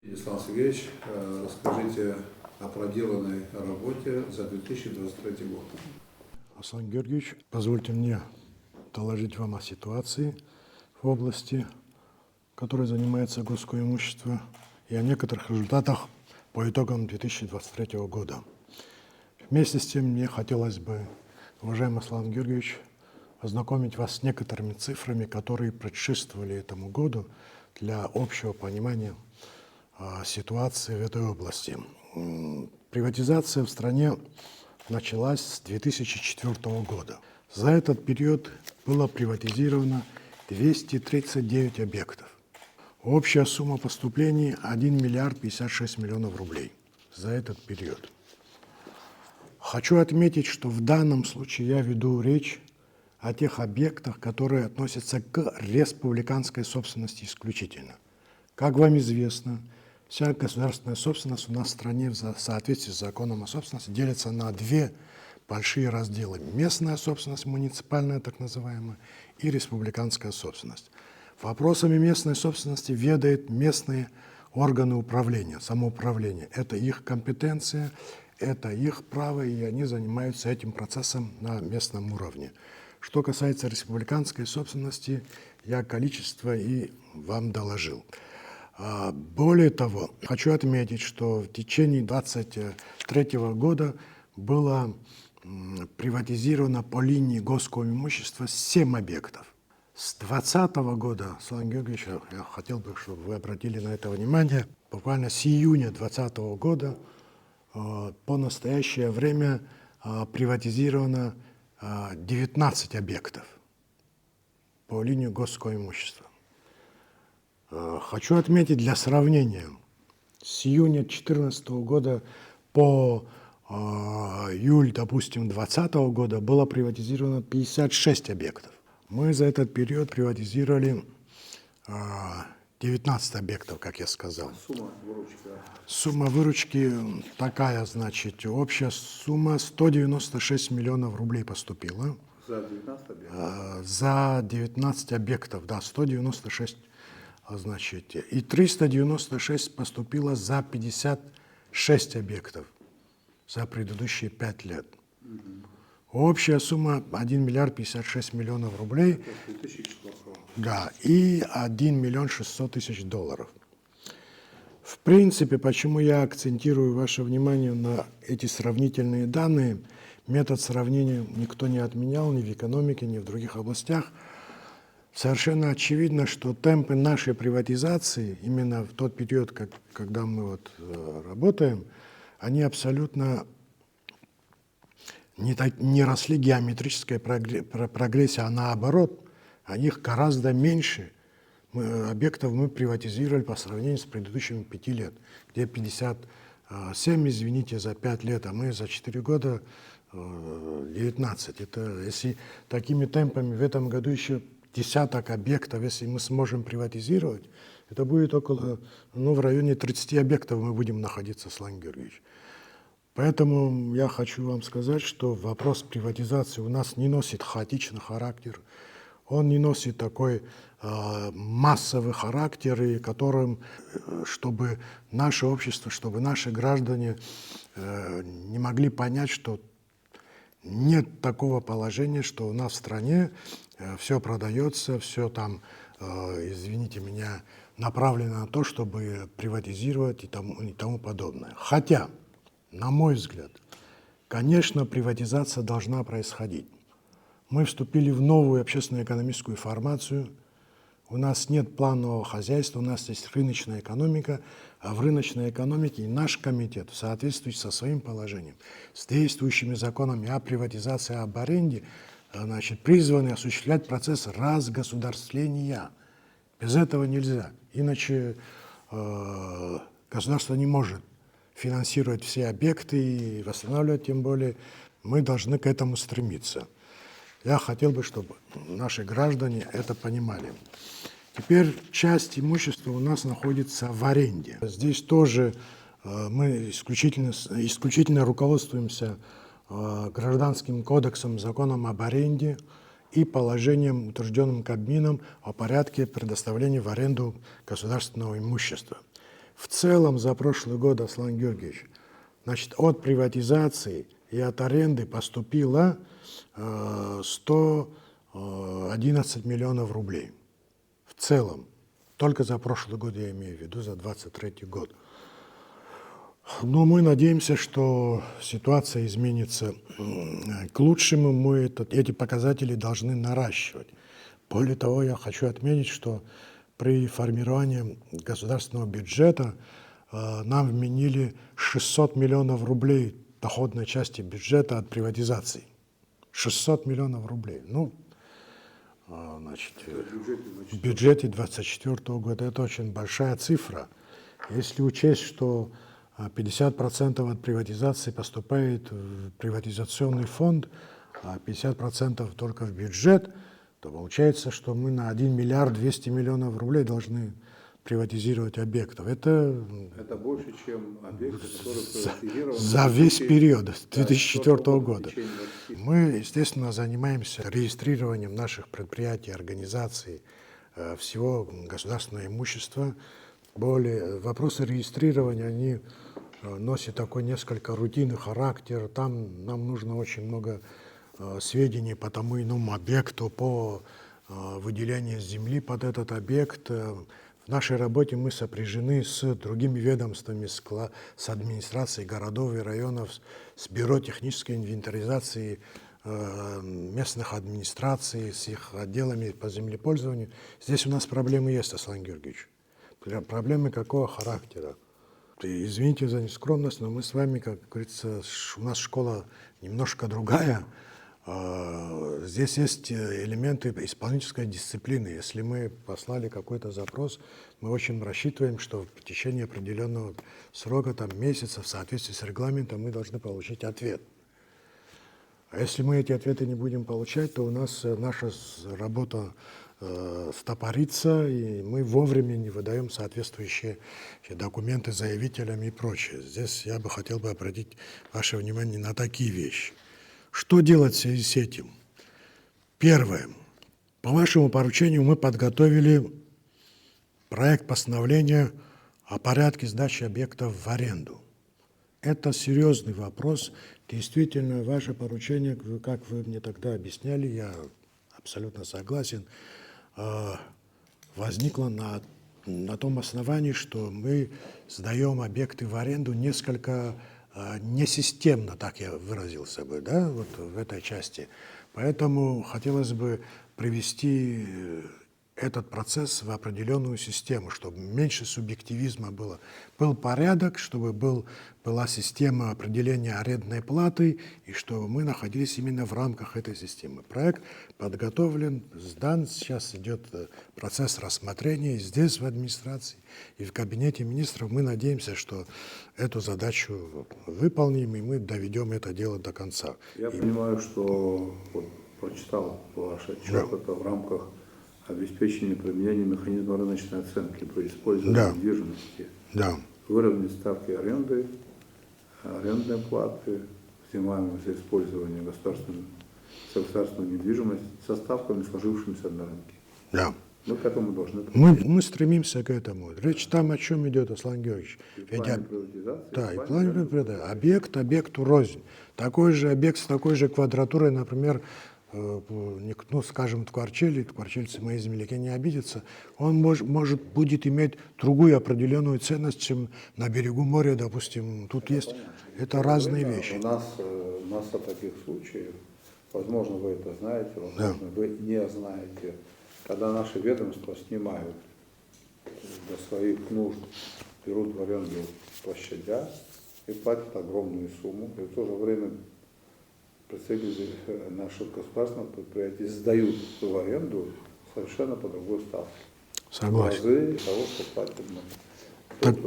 Ислам Сергеевич, расскажите о проделанной работе за 2023 год. Аслан Георгиевич, позвольте мне доложить вам о ситуации в области, которой занимается госское имущество, и о некоторых результатах по итогам 2023 года. Вместе с тем, мне хотелось бы, уважаемый Аслан Георгиевич, ознакомить вас с некоторыми цифрами, которые предшествовали этому году для общего понимания ситуации в этой области. Приватизация в стране началась с 2004 года. За этот период было приватизировано 239 объектов. Общая сумма поступлений 1 миллиард 56 миллионов рублей за этот период. Хочу отметить, что в данном случае я веду речь о тех объектах, которые относятся к республиканской собственности исключительно. Как вам известно, вся государственная собственность у нас в стране в соответствии с законом о собственности делится на две большие разделы. Местная собственность, муниципальная так называемая, и республиканская собственность. Вопросами местной собственности ведают местные органы управления, самоуправления. Это их компетенция, это их право, и они занимаются этим процессом на местном уровне. Что касается республиканской собственности, я количество и вам доложил. Более того, хочу отметить, что в течение 2023 года было приватизировано по линии госского имущества 7 объектов. С 2020 года, Аслан Георгиевич, я хотел бы, чтобы вы обратили на это внимание, буквально с июня 2020 года по настоящее время приватизировано 19 объектов по линии госского имущества. Хочу отметить для сравнения, с июня 2014 года по июль, допустим, 2020 года было приватизировано 56 объектов. Мы за этот период приватизировали 19 объектов, как я сказал. Сумма выручки? Сумма выручки такая, значит, общая сумма 196 миллионов рублей поступила. За 19 объектов? За 19 объектов, да, 196, значит, и 396 поступило за 56 объектов за предыдущие 5 лет. Общая сумма 1 миллиард 56 миллионов рублей. Да, и 1 миллион 600 тысяч долларов. В принципе, почему я акцентирую ваше внимание на эти сравнительные данные, метод сравнения никто не отменял ни в экономике, ни в других областях. Совершенно очевидно, что темпы нашей приватизации, именно в тот период, когда мы работаем, они абсолютно не росли геометрической прогрессии, а наоборот, их гораздо меньше. Объектов мы приватизировали по сравнению с предыдущими 5 лет, где 57, извините, за 5 лет, а мы за 4 года 19. Это, если такими темпами в этом году еще десяток объектов, если мы сможем приватизировать, это будет около, в районе 30 объектов мы будем находиться, Аслан Георгиевич. Поэтому я хочу вам сказать, что вопрос приватизации у нас не носит хаотичный характер, он не носит такой массовый характер, и которым, чтобы наше общество, чтобы наши граждане не могли понять, что нет такого положения, что у нас в стране все продается, все там, извините меня, направлено на то, чтобы приватизировать и тому подобное. Хотя, на мой взгляд, конечно, приватизация должна происходить. Мы вступили в новую общественно-экономическую формацию. У нас нет планового хозяйства, у нас есть рыночная экономика, а в рыночной экономике и наш комитет, в соответствии со своим положением, с действующими законами о приватизации, об аренде, значит, призваны осуществлять процесс разгосударствления. Без этого нельзя. Иначе государство не может финансировать все объекты и восстанавливать, тем более мы должны к этому стремиться. Я хотел бы, чтобы наши граждане это понимали. Теперь часть имущества у нас находится в аренде. Здесь тоже мы исключительно руководствуемся Гражданским кодексом, законом об аренде и положением, утвержденным Кабмином, о порядке предоставления в аренду государственного имущества. В целом за прошлый год, Аслан Георгиевич, значит, от приватизации и от аренды поступило 111 миллионов рублей. В целом. Только за прошлый год, я имею в виду, за 23 год. Но мы надеемся, что ситуация изменится к лучшему. Мы эти показатели должны наращивать. Более того, я хочу отметить, что при формировании государственного бюджета нам вменили 600 миллионов рублей доходной части бюджета от приватизации. 600 миллионов рублей. Ну, значит, в бюджете 2024 года это очень большая цифра. Если учесть, что 50% от приватизации поступает в приватизационный фонд, а 50% только в бюджет, то получается, что мы на 1 миллиард 200 миллионов рублей должны приватизировать объектов. Это больше, чем объекты, которые приватизированы за весь период с 2004 в года. течение 20. Мы, естественно, занимаемся регистрированием наших предприятий, организаций, всего государственного имущества. Вопросы регистрирования, они носят такой несколько рутинный характер. Там нам нужно очень много сведений по тому иному объекту, по выделению земли под этот объект. В нашей работе мы сопряжены с другими ведомствами, с администрацией городов и районов, с бюро технической инвентаризации местных администраций, с их отделами по землепользованию. Здесь у нас проблемы есть, Аслан Георгиевич. Проблемы какого характера? Извините за нескромность, но мы с вами, как говорится, у нас школа немножко другая. Здесь есть элементы исполнительской дисциплины. Если мы послали какой-то запрос, мы очень рассчитываем, что в течение определенного срока, там, месяца, в соответствии с регламентом, мы должны получить ответ. А если мы эти ответы не будем получать, то у нас наша работа стопорится, и мы вовремя не выдаем соответствующие документы заявителям и прочее. Здесь я бы хотел обратить ваше внимание на такие вещи. Что делать в связи с этим? Первое. По вашему поручению мы подготовили проект постановления о порядке сдачи объектов в аренду. Это серьезный вопрос. Действительно, ваше поручение, как вы мне тогда объясняли, я абсолютно согласен, возникло на том основании, что мы сдаем объекты в аренду несколько несистемно, так я выразился бы, да, вот в этой части. Поэтому хотелось бы привести этот процесс в определенную систему, чтобы меньше субъективизма было. Был порядок, чтобы была система определения арендной платы, и чтобы мы находились именно в рамках этой системы. Проект подготовлен, сдан, сейчас идет процесс рассмотрения и здесь, в администрации, и в кабинете министров. Мы надеемся, что эту задачу выполним, и мы доведем это дело до конца. Я понимаю, что вот, прочитал ваш отчет, это в рамках обеспечения применения механизма рыночной оценки при использовании недвижимости, выровнять ставки аренды, арендной платы, взимаемые за использование государственной недвижимости со ставками, сложившимися на рынке. Да. Мы к этому должны. Мы стремимся к этому. Речь там о чем идет, Аслан Георгиевич? И в плане приватизации. Да, и в плане приватизации. Объект объекту рознь. Такой же объект с такой же квадратурой, например, ну, скажем, ткварчельцы, мои земляки не обидятся, он будет иметь другую определенную ценность, чем на берегу моря, допустим. Тут есть, это разные вещи. У нас масса таких случаев, возможно, вы это знаете, возможно, вы не знаете, когда наши ведомства снимают для своих нужд, берут в аренду площадя и платят огромную сумму, и в то же время представители наших государственных предприятий сдают в аренду совершенно по другой ставке. Согласен. Разы того, что платим мы. Тут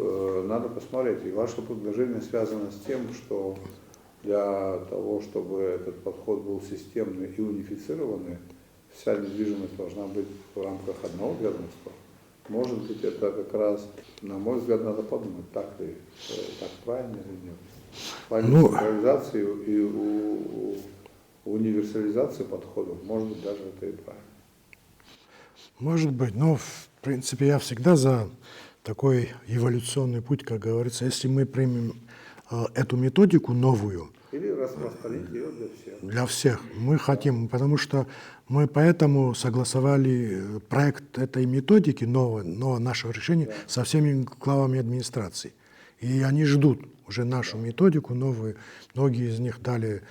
надо посмотреть. И ваше предложение связано с тем, что для того, чтобы этот подход был системный и унифицированный, вся недвижимость должна быть в рамках одного ведомства. Может быть, это как раз, на мой взгляд, надо подумать, так правильно или нет. В плане централизации и универсализации подходов, может быть, даже это и правильно. Может быть, но в принципе я всегда за такой эволюционный путь, как говорится. Если мы примем эту методику новую, Или распространить ее для всех. для всех. Мы хотим, потому что мы поэтому согласовали проект этой методики, нового нашего решения, со всеми главами администрации. И они ждут уже нашу методику новую. Многие из них дали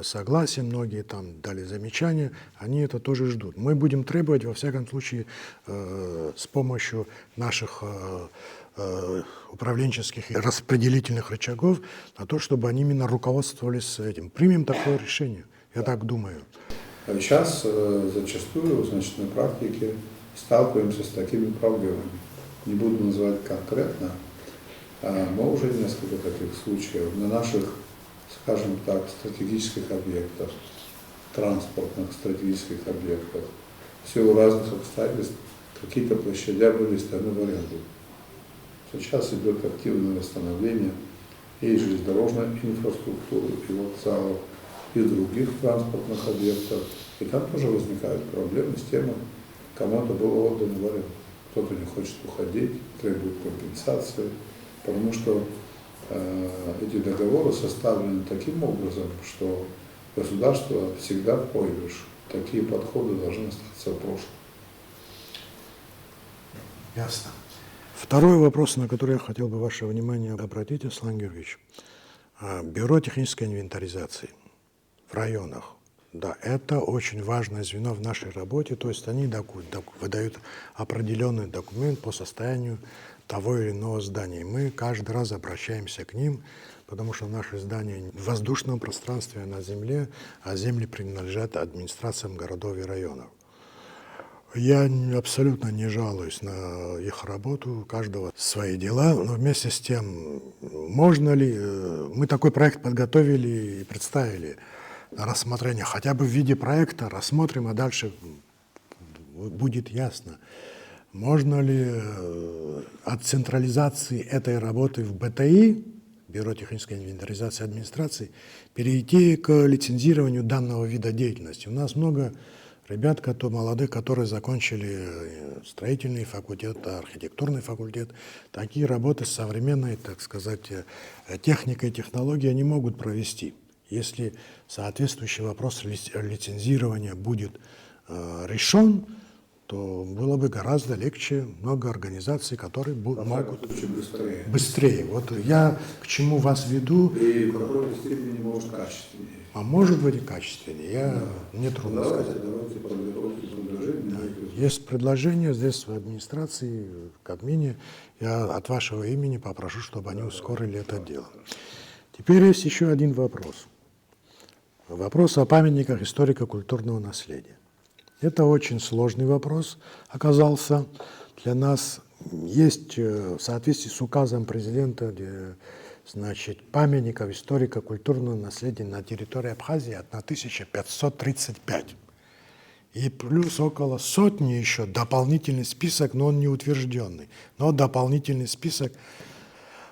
согласие, многие там дали замечания. Они это тоже ждут. Мы будем требовать, во всяком случае, с помощью наших управленческих и распределительных рычагов на то, чтобы они именно руководствовались этим. Примем такое решение, я так думаю. Сейчас зачастую, значит, на практике сталкиваемся с такими проблемами. Не буду называть конкретно, но уже несколько таких случаев на наших, скажем так, стратегических объектах, транспортных стратегических объектах. В силу разных обстоятельств какие-то площадя были сданы в аренду. Сейчас идет активное восстановление и железнодорожной инфраструктуры, и вокзалов, и других транспортных объектов. И там тоже возникают проблемы с тем, кому это было отдано в аренду. Кто-то не хочет уходить, требует компенсации, потому что эти договоры составлены таким образом, что государство всегда в проигрыше. Такие подходы должны остаться в прошлом. Ясно. Второй вопрос, на который я хотел бы ваше внимание обратить, Аслан Георгиевич. Бюро технической инвентаризации в районах. Да, это очень важное звено в нашей работе, то есть они выдают определенный документ по состоянию того или иного здания. И мы каждый раз обращаемся к ним, потому что наши здания в воздушном пространстве, на земле, а земли принадлежат администрациям городов и районов. Я абсолютно не жалуюсь на их работу, у каждого свои дела, но вместе с тем, можно ли, мы такой проект подготовили и представили на рассмотрение, хотя бы в виде проекта, рассмотрим, а дальше будет ясно, можно ли от централизации этой работы в БТИ, Бюро технической инвентаризации администрации, перейти к лицензированию данного вида деятельности. У нас много ребят, молодых, которые закончили строительный факультет, архитектурный факультет. Такие работы с современной, так сказать, техникой и технологией они могут провести. Если соответствующий вопрос лицензирования будет решен, то было бы гораздо легче, много организаций, которые могут быстрее. Вот я к чему вас веду. И в какой-то степени может качественнее. А может быть и качественнее. Мне трудно сказать. Давайте подготовьте предложение. Есть предложение здесь в администрации, в Кабмине. Я от вашего имени попрошу, чтобы они ускорили это дело. Теперь есть еще один вопрос. Вопрос о памятниках историко-культурного наследия. Это очень сложный вопрос оказался для нас. Есть в соответствии с указом президента, значит, памятников историко-культурного наследия на территории Абхазии 1535. И плюс около сотни еще дополнительный список, но он не утвержденный, но дополнительный список,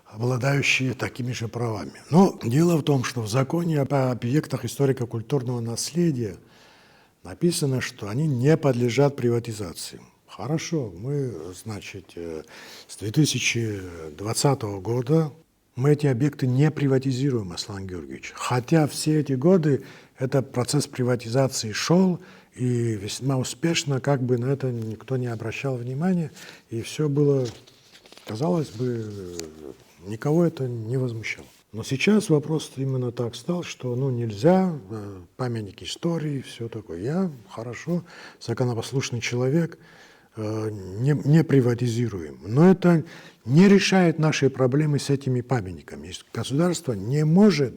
обладающие такими же правами. Но дело в том, что в законе об объектах историко-культурного наследия написано, что они не подлежат приватизации. Хорошо, мы, значит, с 2020 года мы эти объекты не приватизируем, Аслан Георгиевич. Хотя все эти годы этот процесс приватизации шел, и весьма успешно, как бы на это никто не обращал внимания, и все было, казалось бы, никого это не возмущало. Но сейчас вопрос именно так стал, что нельзя, памятник истории, все такое. Я хорошо, законопослушный человек, не приватизируем. Но это не решает наши проблемы с этими памятниками. Государство не может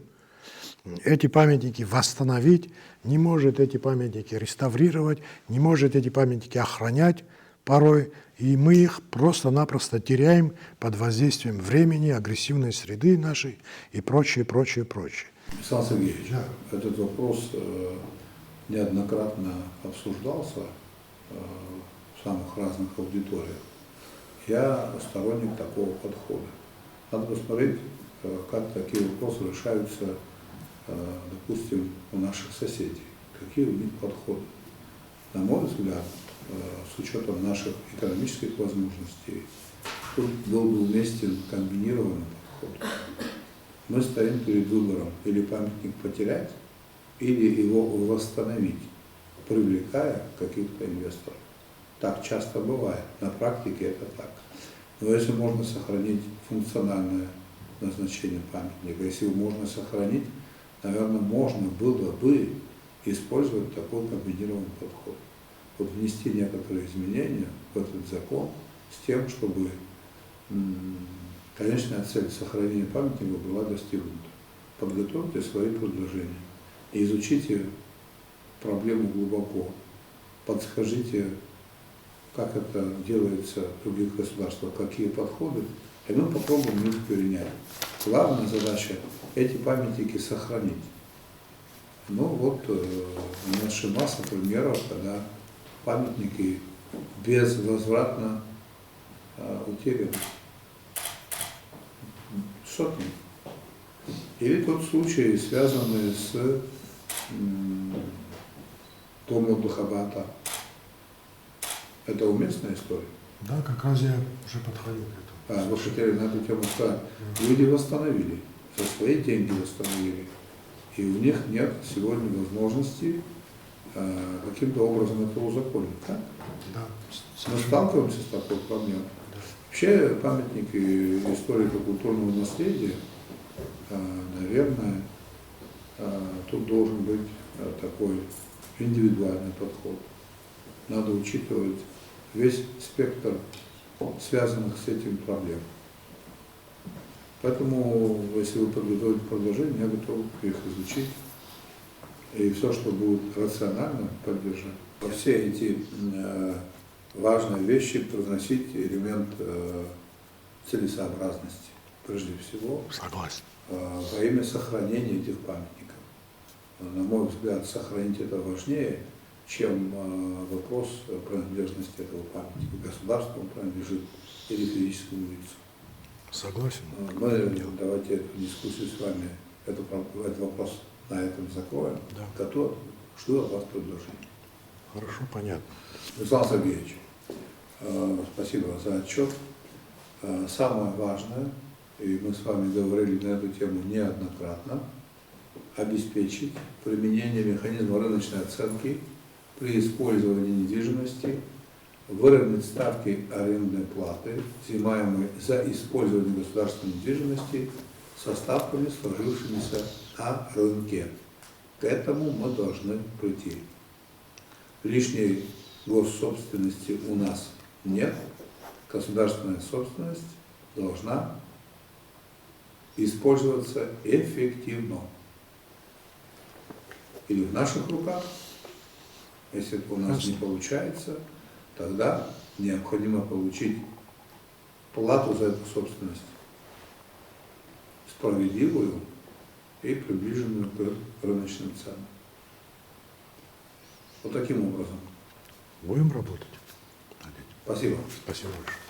эти памятники восстановить, не может эти памятники реставрировать, не может эти памятники охранять порой, и мы их просто-напросто теряем под воздействием времени, агрессивной среды нашей и прочее, прочее, прочее. Александр Сергеевич, этот вопрос неоднократно обсуждался в самых разных аудиториях. Я сторонник такого подхода. Надо посмотреть, как такие вопросы решаются, допустим, у наших соседей. Какие у них подходы. На мой взгляд, с учетом наших экономических возможностей, тут был бы уместен комбинированный подход. Мы стоим перед выбором или памятник потерять, или его восстановить, привлекая каких-то инвесторов. Так часто бывает, на практике это так. Но если можно сохранить функциональное назначение памятника, если его можно сохранить, наверное, можно было бы использовать такой комбинированный подход. Вот внести некоторые изменения в этот закон с тем, чтобы конечная цель сохранения памятника была достигнута. Подготовьте свои предложения и изучите проблему глубоко. Подскажите, как это делается в других государствах, какие подходы, и мы попробуем их перенять. Главная задача – эти памятники сохранить. Ну вот, у нас же масса примеров, когда памятники безвозвратно утеряны. Сотни. Или тот случай, связанный с домом отдыха Баатар. Это уместная история? Да, как раз я уже подходил к этому. Вы хотели на эту тему сказать. Люди восстановили, за свои деньги восстановили. И у них нет сегодня возможности каким-то образом это узаконить. Так? Да. Мы сталкиваемся с такой проблемой. Вообще памятники историко-культурного наследия, наверное, тут должен быть такой индивидуальный подход. Надо учитывать весь спектр связанных с этим проблем. Поэтому, если вы подготовите предложение, я готов их изучить. И все, что будет рационально, поддержать. Во все эти важные вещи привносить элемент целесообразности, прежде всего. Согласен. Во имя сохранения этих памятников. На мой взгляд, сохранить это важнее, чем вопрос принадлежности этого памятника. Государству он принадлежит или физическому лицу. Согласен. Мы давайте эту дискуссию с вами, этот вопрос на этом закроем. Да. Готов? Жду от вас предложений. Хорошо, понятно. Руслан Сергеевич, спасибо за отчет. Самое важное, и мы с вами говорили на эту тему неоднократно, обеспечить применение механизма рыночной оценки при использовании недвижимости, выровнять ставки арендной платы, взимаемой за использование государственной недвижимости, со ставками, сложившимися на рынке. К этому мы должны прийти. Лишней госсобственности у нас нет. Государственная собственность должна использоваться эффективно. Или в наших руках, если это у нас не получается, тогда необходимо получить плату за эту собственность, справедливую и приближенную к рыночным ценам. Вот таким образом. Будем работать. Спасибо. Спасибо большое.